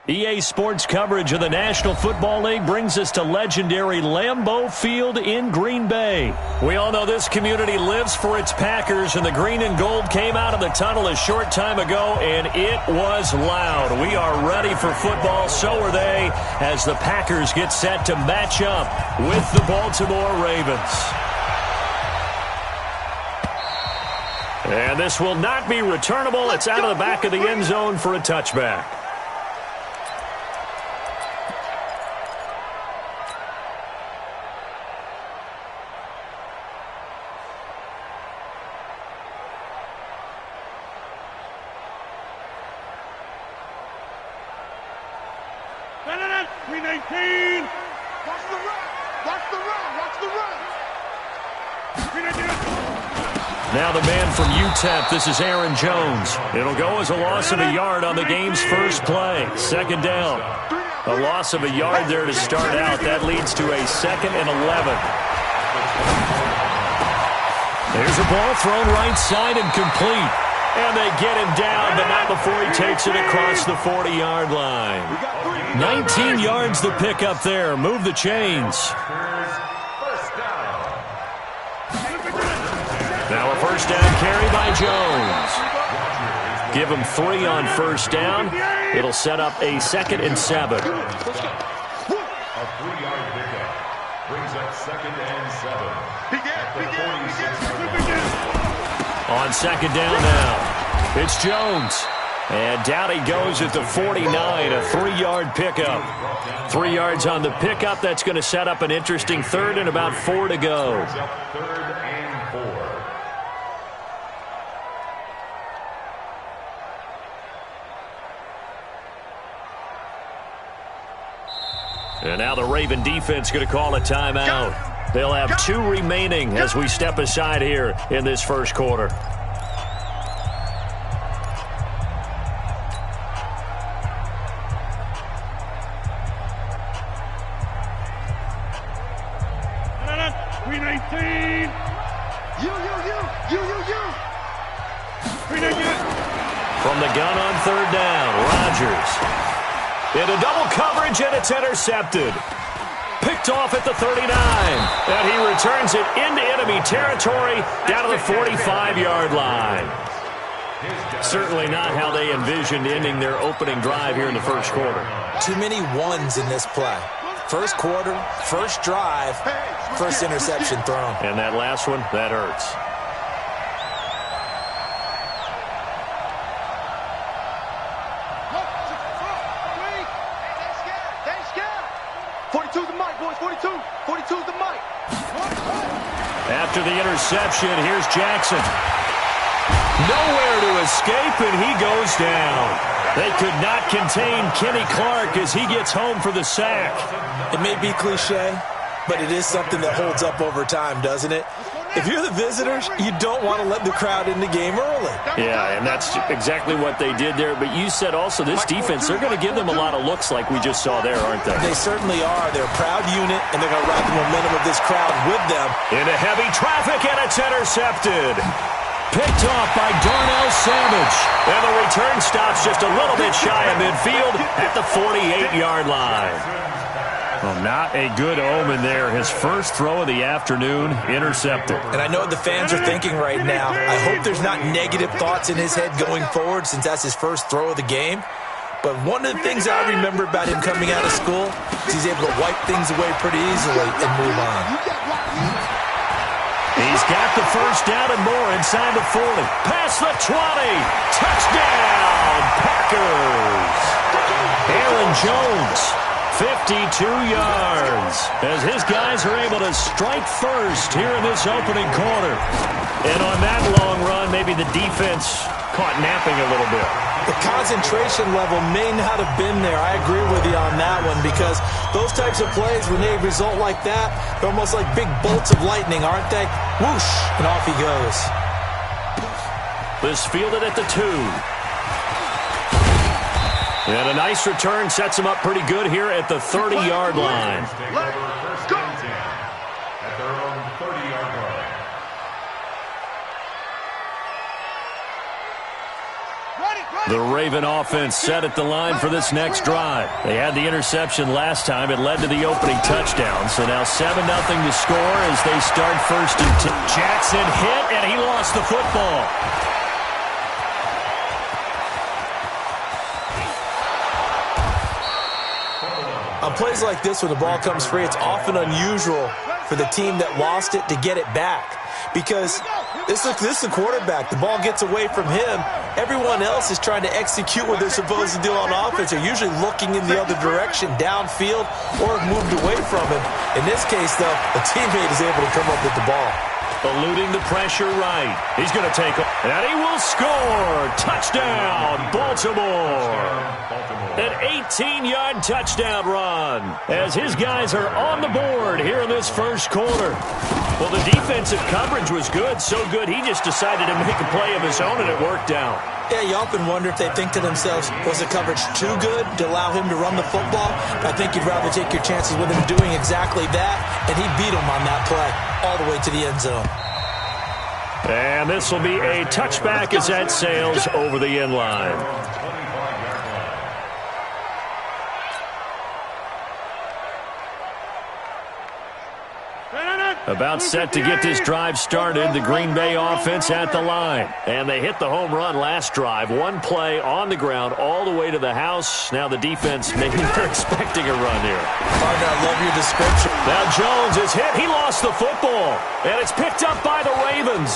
EA Sports coverage of the National Football League brings us to legendary Lambeau Field in Green Bay. We all know this community lives for its Packers, and the green and gold came out of the tunnel a short time ago, and it was loud. We are ready for football, so are they, as the Packers get set to match up with the Baltimore Ravens. And this will not be returnable. It's out of the back of the end zone for a touchback. Now the man from UTEP, this is Aaron Jones. It'll go as a loss of a yard on the game's first play. Second down. A loss of a yard there to start out. That leads to a 2nd and 11. There's a ball thrown right side and complete. And they get him down, but not before he takes it across the 40-yard line. 19 yards to pick up there. Move the chains. Now a first down carry by Jones. Give him 3 on first down. It'll set up a 2nd and 7. A 3-yard pickup brings up 2nd and 7. On second down now, it's Jones. And down he goes at the 49, a 3-yard pickup. 3 yards on the pickup. That's going to set up an interesting 3rd and about 4 to go. 3rd and 4. And now the Raven defense going to call a timeout. They'll have 2 remaining as we step aside here in this first quarter. From the gun on 3rd down, Rodgers. Into double coverage, and it's intercepted. Picked off at the 39. And he returns it into enemy territory down to the 45-yard line. Certainly not how they envisioned ending their opening drive here in the first quarter. Too many ones in this play. First quarter, first drive, first interception thrown. And that last one, that hurts. After the interception, here's Jackson. Nowhere to escape, and he goes down. They could not contain Kenny Clark as he gets home for the sack. It may be cliche, but it is something that holds up over time, doesn't it? If you're the visitors, you don't want to let the crowd in the game early. Yeah, and that's exactly what they did there. But you said also this defense, they're going to give them a lot of looks like we just saw there, aren't they? They certainly are. They're a proud unit, and they're going to ride the momentum of this crowd with them. Into heavy traffic, and it's intercepted. Picked off by Darnell Savage. And the return stops just a little bit shy of midfield at the 48-yard line. Well, not a good omen there. His first throw of the afternoon, intercepted. And I know what the fans are thinking right now. I hope there's not negative thoughts in his head going forward since that's his first throw of the game. But one of the things I remember about him coming out of school is he's able to wipe things away pretty easily and move on. He's got the first down and more inside the 40. Past the 20. Touchdown, Packers. Aaron Jones. 52 yards as his guys are able to strike first here in this opening quarter. And on that long run, maybe the defense caught napping a little bit. The concentration level may not have been there. I agree with you on that one because those types of plays, when they result like that, they're almost like big bolts of lightning, aren't they? Whoosh, and off he goes. This fielded at the 2. And a nice return sets him up pretty good here at the 30-yard line. First and 10 at their own 30-yard line. The Raven offense set at the line for this next drive. They had the interception last time. It led to the opening touchdown. So now 7-0 to score as they start 1st and 10. Jackson hit, and he lost the football. On plays like this, when the ball comes free, it's often unusual for the team that lost it to get it back. Because this is the quarterback. The ball gets away from him. Everyone else is trying to execute what they're supposed to do on offense. They're usually looking in the other direction, downfield, or have moved away from him. In this case, though, a teammate is able to come up with the ball. Eluding the pressure right. He's going to take it, and he will score. Touchdown, Baltimore. An 18-yard touchdown run as his guys are on the board here in this first quarter. Well, the defensive coverage was good, so good he just decided to make a play of his own, and it worked out. Yeah, you often wonder if they think to themselves, was the coverage too good to allow him to run the football? I think you'd rather take your chances with him doing exactly that, and he beat him on that play all the way to the end zone. And this will be a touchback as that sails over the end line. About set to get this drive started, the Green Bay offense at the line. And they hit the home run last drive. One play on the ground all the way to the house. Now the defense, maybe they're expecting a run here. Partner, I love your description. Now Jones is hit. He lost the football. And it's picked up by the Ravens.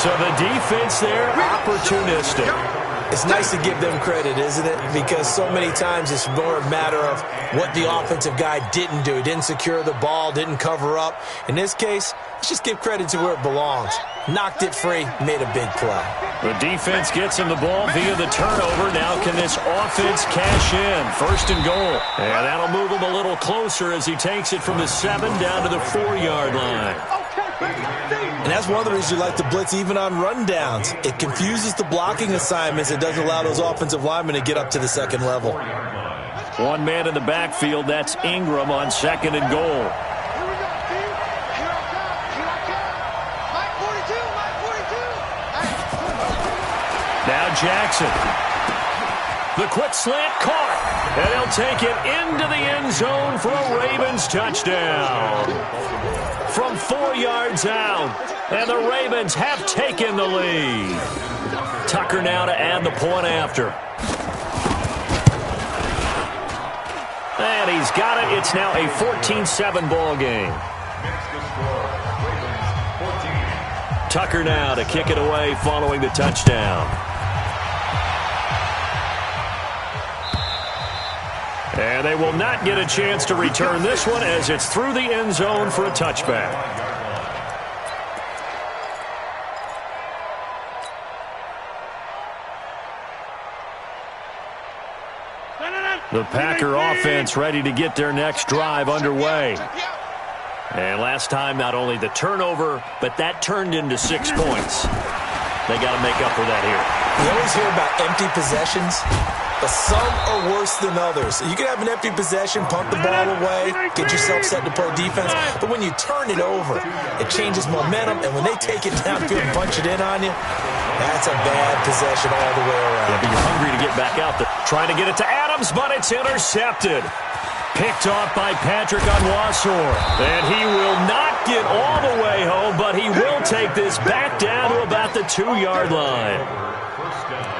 So the defense there, opportunistic. It's nice to give them credit, isn't it? Because so many times it's more a matter of what the offensive guy didn't do. He didn't secure the ball, didn't cover up. In this case, let's just give credit to where it belongs. Knocked it free, made a big play. The defense gets him the ball via the turnover. Now can this offense cash in? 1st and goal. And that'll move him a little closer as he takes it from the 7 down to the 4-yard line. And that's one of the reasons you like to blitz even on rundowns. It confuses the blocking assignments. It doesn't allow those offensive linemen to get up to the second level. One man in the backfield, that's Ingram on 2nd and goal. Now Jackson. The quick slant caught. And he'll take it into the end zone for a Ravens touchdown. From 4 yards out. And the Ravens have taken the lead. Tucker now to add the point after. And he's got it. It's now a 14-7 ball game. Tucker now to kick it away following the touchdown. And they will not get a chance to return this one as it's through the end zone for a touchback. The Packer offense ready to get their next drive underway. And last time, not only the turnover, but that turned into 6 points. They got to make up for that here. You always hear about empty possessions, but some are worse than others. You can have an empty possession, punt the ball away, get yourself set to play defense, but when you turn it over, it changes momentum, and when they take it downfield and punch it in on you, that's a bad possession all the way around. Yeah, but you're hungry to get back out there. Trying to get it to Adams, but it's intercepted. Picked off by Patrick Onwuasor. And he will not get all the way home, but he will take this back down to about the 2-yard line.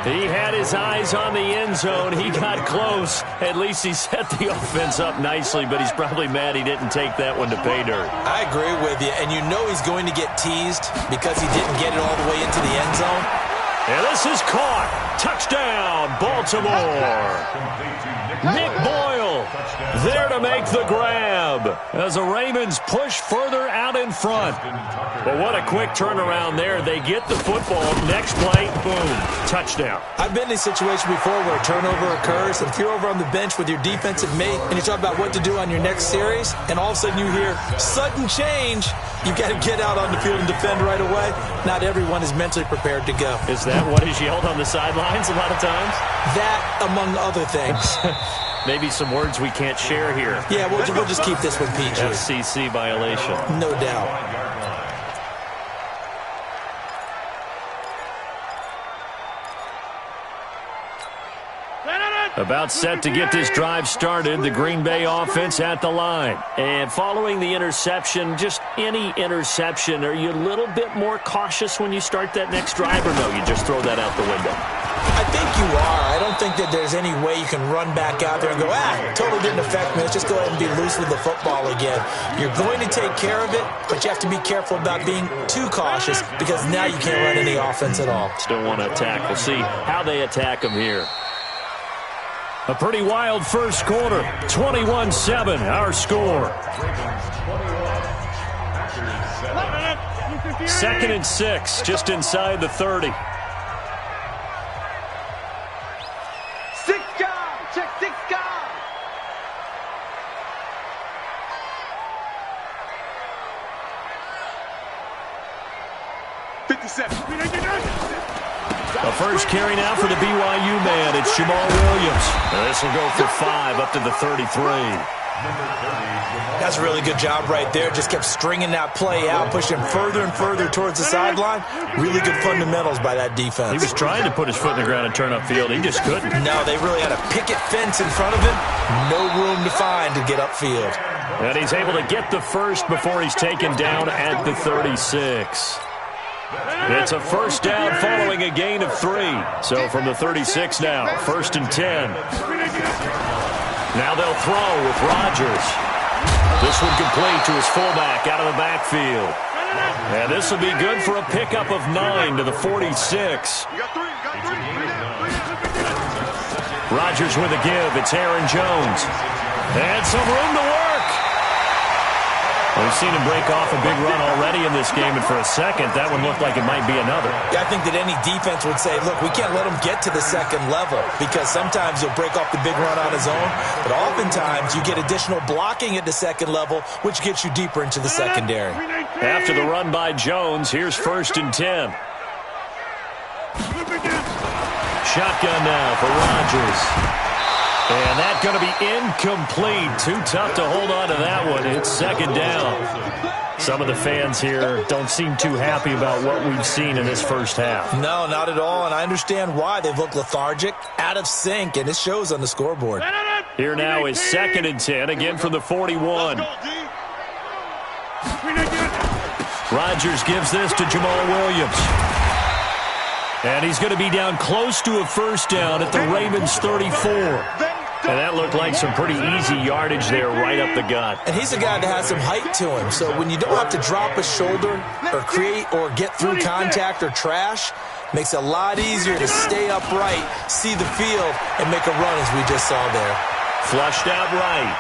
He had his eyes on the end zone. He got close. At least he set the offense up nicely, but he's probably mad he didn't take that one to pay dirt. I agree with you, and you know he's going to get teased because he didn't get it all the way into the end zone. And this is caught. Touchdown, Baltimore. Nick Boyle there to make the grab as the Ravens push further out in front. But what a quick turnaround there. They get the football. Next play, boom, touchdown. I've been in a situation before where a turnover occurs, and if you're over on the bench with your defensive mate and you talk about what to do on your next series, and all of a sudden you hear sudden change, you've got to get out on the field and defend right away. Not everyone is mentally prepared to go. Is that what is yelled on the sidelines a lot of times? That, among other things. Maybe some words we can't share here. Yeah, we'll just keep this one PG. FCC violation. No doubt. About set to get this drive started, the Green Bay offense at the line. And following the interception, just any interception, are you a little bit more cautious when you start that next drive, or no, you just throw that out the window? I think you are. I don't think that there's any way you can run back out there and go, totally didn't affect me. Let's just go ahead and be loose with the football again. You're going to take care of it, but you have to be careful about being too cautious because now you can't run any offense at all. Still want to attack. We'll see how they attack them here. A pretty wild first quarter. 21-7, our score. 2nd and 6, just inside the 30. Check 6 guard. The first carry now for the BYU man. It's Jamal Williams. This will go for 5 up to the 33. That's a really good job right there. Just kept stringing that play out, pushing further and further towards the sideline. Really good fundamentals by that defense. He was trying to put his foot in the ground and turn upfield. He just couldn't. No, they really had a picket fence in front of him. No room to find to get upfield. And he's able to get the first before he's taken down at the 36. It's a first down following a gain of 3. So from the 36 now, 1st and 10. Now they'll throw with Rodgers. This one complete to his fullback out of the backfield. And this will be good for a pickup of 9 to the 46. Rodgers with a give. It's Aaron Jones. And some room to work. We've seen him break off a big run already in this game, and for a second, that one looked like it might be another. Yeah, I think that any defense would say, look, we can't let him get to the second level because sometimes he'll break off the big run on his own, but oftentimes you get additional blocking at the second level, which gets you deeper into the secondary. After the run by Jones, here's 1st and 10. Shotgun now for Rodgers. And that's going to be incomplete. Too tough to hold on to that one. It's 2nd down. Some of the fans here don't seem too happy about what we've seen in this first half. No, not at all, and I understand why. They've looked lethargic, out of sync, and it shows on the scoreboard. Here now is 2nd and 10, again from the 41. Rodgers gives this to Jamal Williams. And he's going to be down close to a first down at the Ravens 34. And that looked like some pretty easy yardage there right up the gut. And he's a guy that has some height to him. So when you don't have to drop a shoulder or create or get through contact or trash, makes it a lot easier to stay upright, see the field, and make a run as we just saw there. Flushed out right.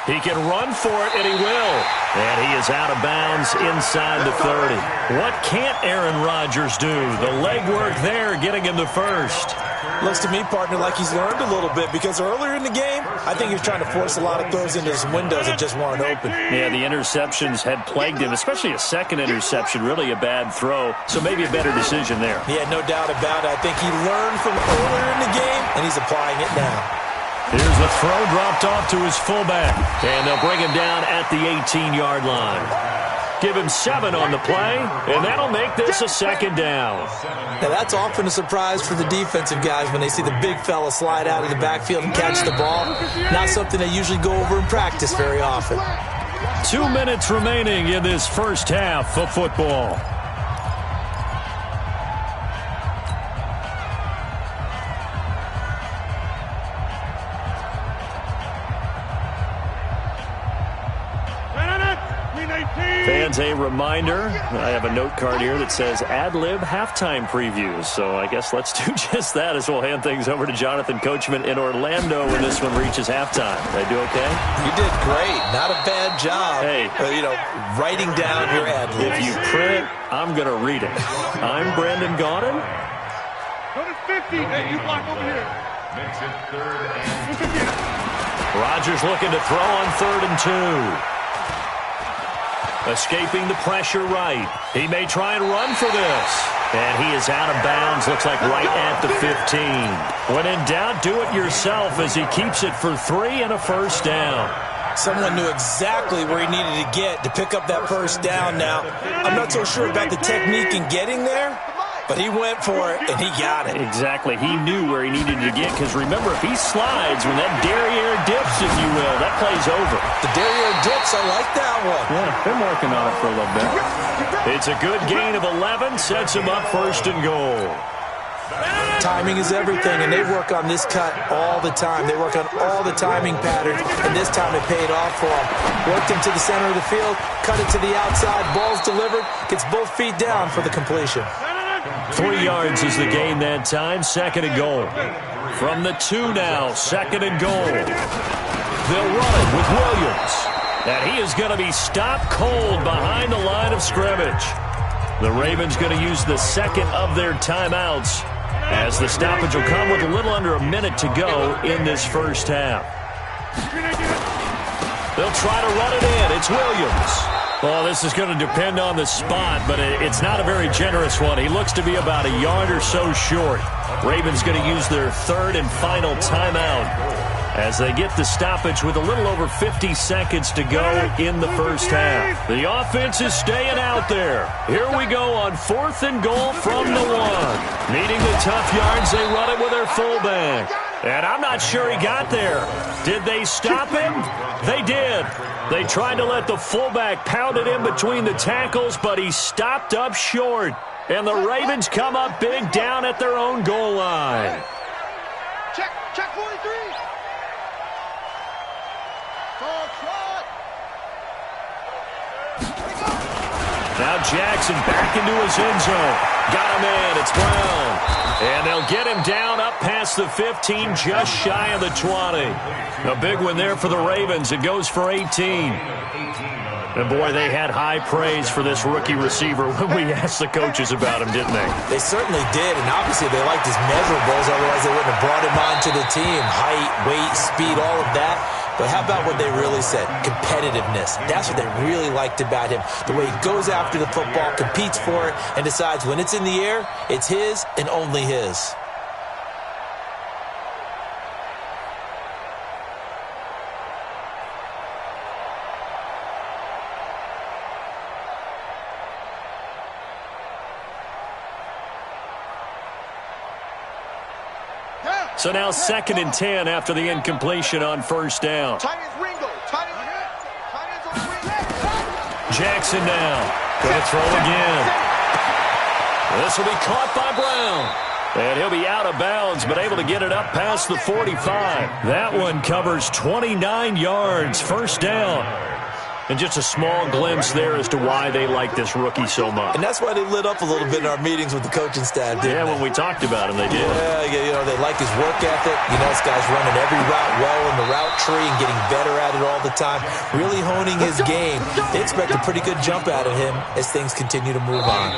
He can run for it, and he will. And he is out of bounds inside the 30. What can't Aaron Rodgers do? The legwork there getting him the first. Looks to me, partner, like he's learned a little bit because earlier in the game, I think he was trying to force a lot of throws into his windows that just weren't open. Yeah, the interceptions had plagued him, especially a second interception, really a bad throw. So maybe a better decision there. Yeah, no doubt about it. I think he learned from earlier in the game, and he's applying it now. Here's the throw dropped off to his fullback. And they'll bring him down at the 18-yard line. Give him 7 on the play, and that'll make this a 2nd down. Now, that's often a surprise for the defensive guys when they see the big fella slide out of the backfield and catch the ball. Not something they usually go over in practice very often. 2 minutes remaining in this first half of football. Fans, a reminder, I have a note card here that says ad-lib halftime previews. So I guess let's do just that as we'll hand things over to Jonathan Coachman in Orlando when this one reaches halftime. Did I do okay? You did great. Not a bad job. Hey. Writing down your ad-libs. If you print it, I'm going to read it. I'm Brandon Gaudin. Go to 50. Hey, you block over here. Makes it 3rd and Rodgers looking to throw on 3rd and 2. Escaping the pressure right. He may try and run for this. And he is out of bounds, looks like right at the 15. When in doubt, do it yourself as he keeps it for 3 and a first down. Someone knew exactly where he needed to get to pick up that first down now. I'm not so sure about the technique in getting there, but he went for it, and he got it. Exactly. He knew where he needed to get, because remember, if he slides, when that derriere dips, if you will, that play's over. The derriere dips, I like that one. Yeah, been working on it for a little bit. It's a good gain of 11, sets him up 1st and goal. Timing is everything, and they work on this cut all the time. They work on all the timing patterns, and this time it paid off for him. Worked him to the center of the field, cut it to the outside, ball's delivered, gets both feet down for the completion. 3 yards is the gain that time, 2nd and goal. From the 2 now, 2nd and goal. They'll run it with Williams, and he is going to be stopped cold behind the line of scrimmage. The Ravens going to use the 2nd of their timeouts, as the stoppage will come with a little under a minute to go in this first half. They'll try to run it in. It's Williams. Well, this is going to depend on the spot, but it's not a very generous one. He looks to be about a yard or so short. Ravens going to use their 3rd and final timeout as they get the stoppage with a little over 50 seconds to go in the first half. The offense is staying out there. Here we go on 4th and goal from the 1. Needing the tough yards, they run it with their fullback. And I'm not sure he got there. Did they stop him? They did. They tried to let the fullback pound it in between the tackles, but he stopped up short. And the Ravens come up big down at their own goal line. Check 43. Now Jackson back into his end zone. Got him in. It's Brown. And they'll get him down up past the 15, just shy of the 20. A big one there for the Ravens. It goes for 18. And, boy, they had high praise for this rookie receiver when we asked the coaches about him, didn't they? They certainly did, and obviously they liked his measurables. Otherwise they wouldn't have brought him onto the team. Height, weight, speed, all of that. But how about what they really said? Competitiveness. That's what they really liked about him. The way he goes after the football, competes for it, and decides when it's in the air, it's his and only his. So now 2nd and 10 after the incompletion on 1st down. Jackson now. Going to throw again. This will be caught by Brown. And he'll be out of bounds, but able to get it up past the 45. That one covers 29 yards. 1st down. And just a small glimpse there as to why they like this rookie so much. And that's why they lit up a little bit in our meetings with the coaching staff, didn't they? When we talked about him, they did. Yeah, they like his work ethic. This guy's running every route well in the route tree and getting better at it all the time, really honing his game. They expect a pretty good jump out of him as things continue to move on.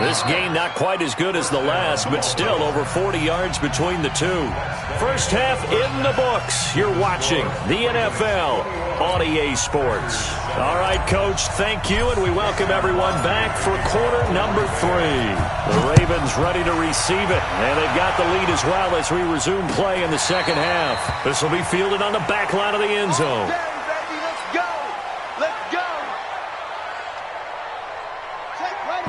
This game not quite as good as the last, but still over 40 yards between the two. First half in the books. You're watching the NFL on EA Sports. All right, Coach, thank you, and we welcome everyone back for quarter number 3. The Ravens ready to receive it, and they've got the lead as well as we resume play in the second half. This will be fielded on the back line of the end zone. Okay, baby, let's go. Let's go.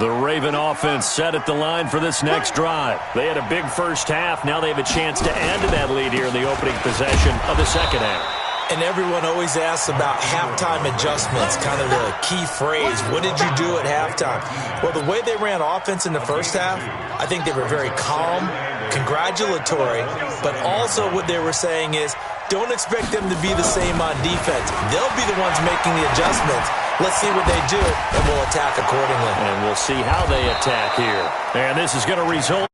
The Raven offense set at the line for this next drive. They had a big first half. Now they have a chance to add to that lead here in the opening possession of the second half. And everyone always asks about halftime adjustments, kind of the key phrase. What did you do at halftime? Well, the way they ran offense in the first half, I think they were very calm, congratulatory, but also what they were saying is, don't expect them to be the same on defense. They'll be the ones making the adjustments. Let's see what they do, and we'll attack accordingly. And we'll see how they attack here. And this is going to result